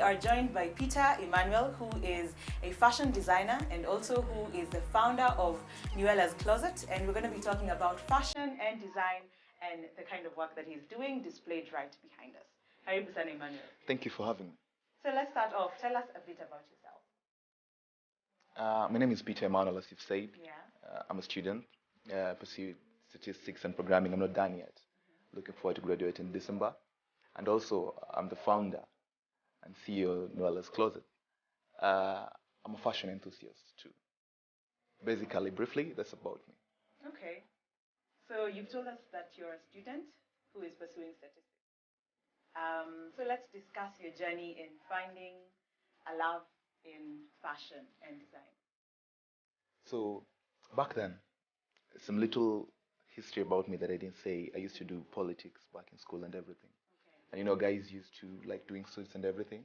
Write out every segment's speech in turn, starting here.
are joined by Peter Emmanuel, who is a fashion designer and also who is the founder of Nuella's Closet. And we're going to be talking about fashion and design and the kind of work that he's doing displayed right behind us. Karibu sana, Emmanuel. Thank you for having me. So let's start off. Tell us a bit about yourself. My name is Peter Emmanuel, as you've said. Yeah. I'm a student, pursue statistics and programming. I'm not done yet. Looking forward to graduating in December. And also, I'm the founder and CEO of Nuella's Closet. I'm a fashion enthusiast too. Basically, briefly, that's about me. Okay. So you've told us that you're a student who is pursuing statistics. So let's discuss your journey in finding a love in fashion and design. So, back then, some little history about me that I didn't say. I used to do politics back in school and everything. Okay. And guys used to like doing suits and everything.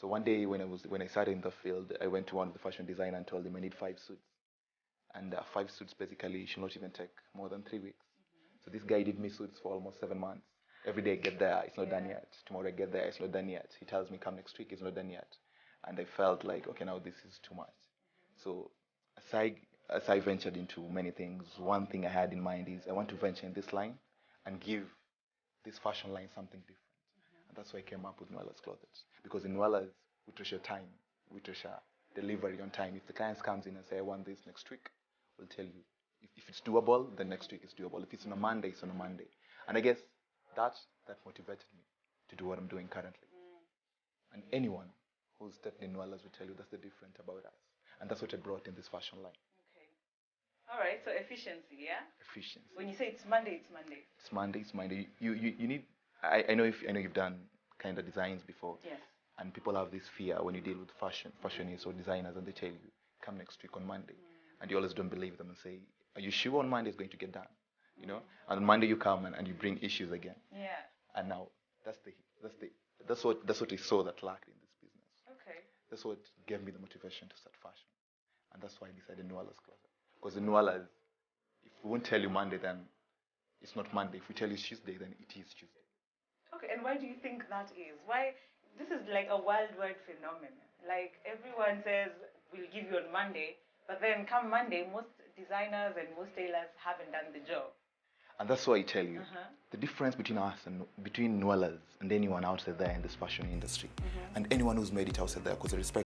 So one day when I started in the field, I went to one of the fashion designer and told him I need 5 suits. And 5 suits basically should not even take more than 3 weeks. So this guy did me suits for almost 7 months. Every day I get there, it's not done yet. Tomorrow I get there, it's not done yet. He tells me come next week, it's not done yet. And I felt like, okay, now this is too much. So as I ventured into many things, one thing I had in mind is I want to venture in this line and give this fashion line something different. And that's why I came up with Nuella's Clothes. Because in Nuella's, we treasure time, we treasure delivery on time. If the clients comes in and say, I want this next week, we'll tell you. If it's doable, then next week is doable. If it's on a Monday, it's on a Monday. And I guess that motivated me to do what I'm doing currently. And anyone who's stepped in Nuella's will tell you that's the different about us. And that's what I brought in this fashion line. Okay. All right. So efficiency, yeah. Efficiency. When you say it's Monday, it's Monday. It's Monday. It's Monday. You need. I know you've done kind of designs before. Yes. And people have this fear when you deal with fashionists or designers, and they tell you come next week on Monday, and you always don't believe them and say, are you sure on Monday is going to get done? And on Monday you come and you bring issues again. Yeah. And now that's what I saw that lacked in this business. Okay. That's what gave me the motivation to start fashion, and that's why I decided Nuella's Closet. Because in Nuella's, if we won't tell you Monday, then it's not Monday. If we tell you Tuesday, then it is Tuesday. Okay, and why do you think that is? Why this is like a worldwide phenomenon. Like everyone says we'll give you on Monday, but then come Monday, most designers and most tailors haven't done the job. And that's why I tell you, the difference between us and between Nuella's and anyone outside there in this fashion industry, and anyone who's made it outside there, because I respect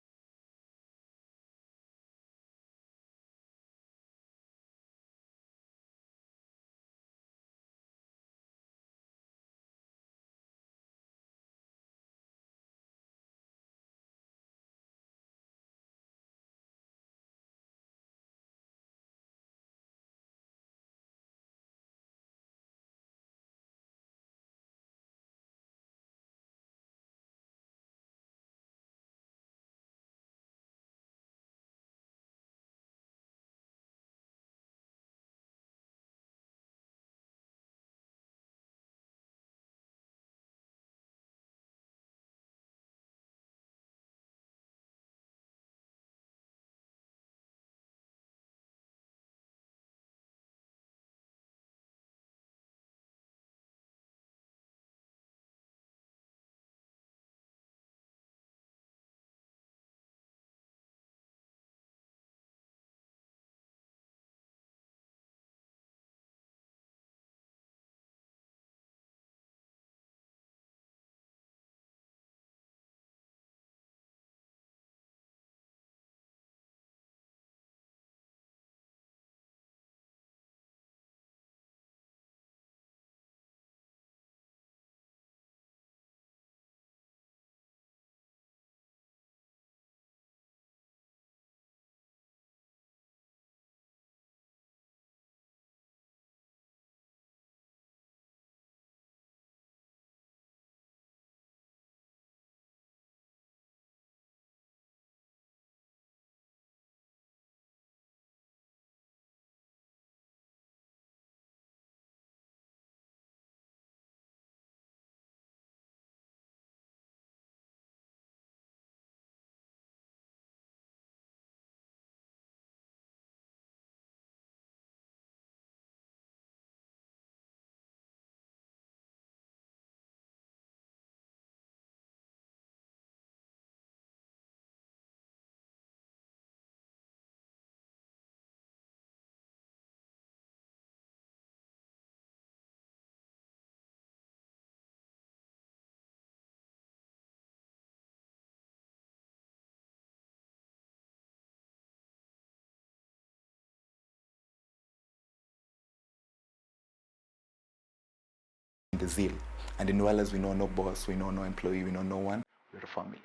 the zeal. And in Nuelas, we know no boss, we know no employee, we know no one. We're a family.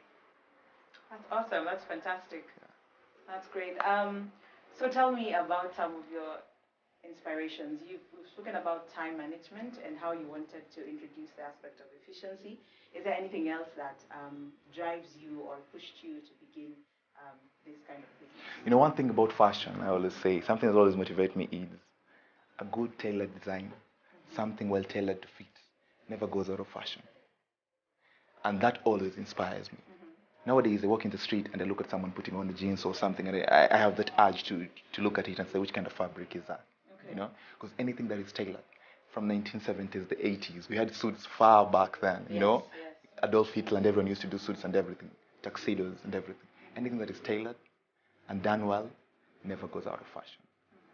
That's awesome. That's fantastic. That's great. So tell me about some of your inspirations. We've spoken about time management and how you wanted to introduce the aspect of efficiency. Is there anything else that drives you or pushed you to begin this kind of business? You know, one thing about fashion, I always say, something that always motivates me is a good tailored design, something well tailored to fit, never goes out of fashion. And that always inspires me. Nowadays, I walk in the street and I look at someone putting on a jeans or something, and I have that urge to look at it and say, which kind of fabric is that? Okay. You know, because anything that is tailored, from 1970s, the 80s, we had suits far back then. You know, Yes. Adolf Hitler and everyone used to do suits and everything, tuxedos and everything. Anything that is tailored and done well never goes out of fashion.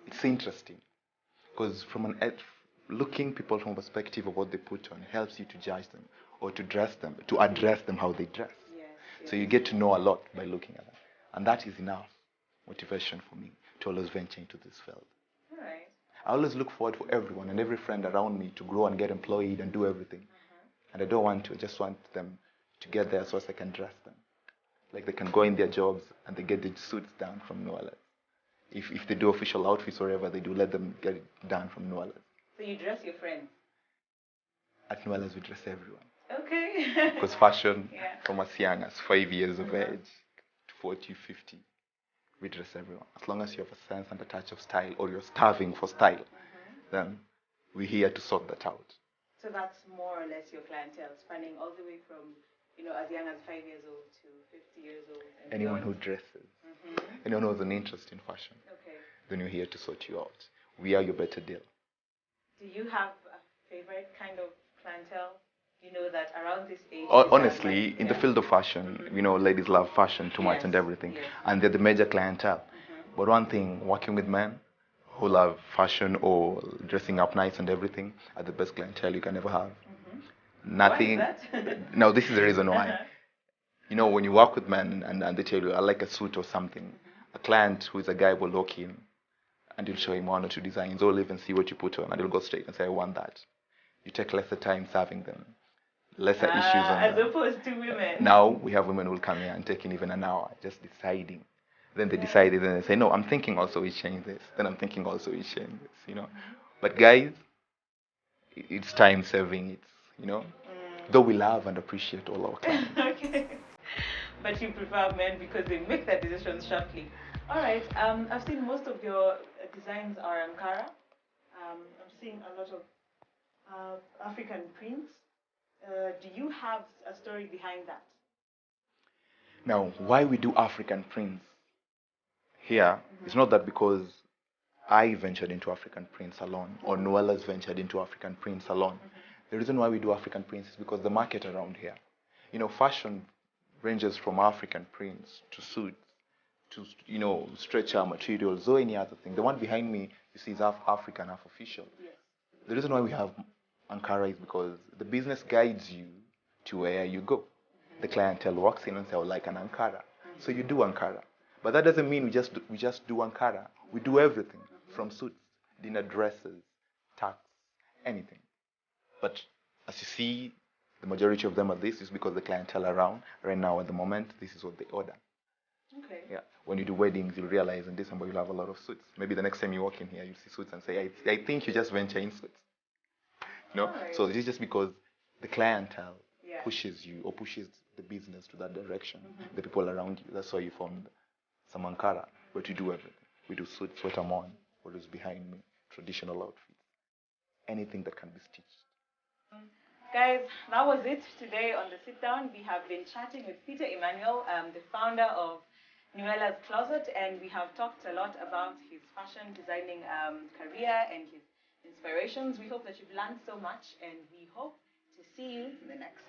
It's interesting because from looking people from a perspective of what they put on helps you to judge them or to dress them, to address them how they dress. Yes. So you get to know a lot by looking at that. And that is enough motivation for me to always venture into this field. All right. I always look forward for everyone and every friend around me to grow and get employed and do everything. And I don't want to, I just want them to get there so as I can dress them. Like they can go in their jobs and they get the suits done from Noala. If they do official outfits or whatever they do, let them get it done from Noala. So you dress your friends? At Noala's we dress everyone. Okay. Because fashion, Yeah. from as young as 5 years of age to 40, 50, we dress everyone. As long as you have a sense and a touch of style or you're starving for style, then we're here to sort that out. So that's more or less your clientele, spanning all the way from, as young as 5 years old to 50 years old. And Anyone who beyond. dresses, anyone who has an interest in fashion, Okay. then we're here to sort you out. We are your better deal. Do you have a favorite kind of clientele? You know that around this age. Honestly, in the field of fashion, ladies love fashion too much and everything, Yes. and they're the major clientele. But one thing, working with men who love fashion or dressing up nice and everything are the best clientele you can ever have. Nothing. Why is that? No, this is the reason why. When you work with men and they tell you, I like a suit or something, a client who is a guy will walk in and you'll show him one or two designs or even see what you put on and he'll go straight and say, I want that. You take lesser time serving them, lesser issues on As them. opposed to women. Now we have women who will come here and taking even an hour just deciding. Then they decide it and they say, no, I'm thinking also we change this. Then I'm thinking also we change this. But guys, it's time saving. Though we love and appreciate all our clients. Okay. But you prefer men because they make their decisions sharply. All right. I've seen most of your designs are Ankara. I'm seeing a lot of African prints. Do you have a story behind that? Now, why we do African prints here is not that because I ventured into African prints alone or Noella's ventured into African prints alone. The reason why we do African prints is because the market around here, fashion ranges from African prints to suits to stretcher materials or any other thing. The one behind me you see is half African, half official. Yes. The reason why we have Ankara is because the business guides you to where you go. The clientele walks in and says, I would like an Ankara. So you do Ankara. But that doesn't mean we just do Ankara. We do everything from suits, dinner dresses, tux, anything. But as you see, the majority of them are this is because the clientele around right now at the moment, this is what they order. Okay. Yeah. When you do weddings, you'll realize in December you'll have a lot of suits. Maybe the next time you walk in here, you'll see suits and say, I think you just venture in suits. Right. So this is just because the clientele Yeah. pushes you or pushes the business to that direction. The people around you. That's why you found some Ankara. But we do everything. We do suits, what I'm on, what is behind me, traditional outfits, anything that can be stitched. Guys, that was it today on the sit down. We have been chatting with Peter Emmanuel, the founder of Nuella's Closet, and we have talked a lot about his fashion designing career and his inspirations. We hope that you've learned so much, and we hope to see you in the next.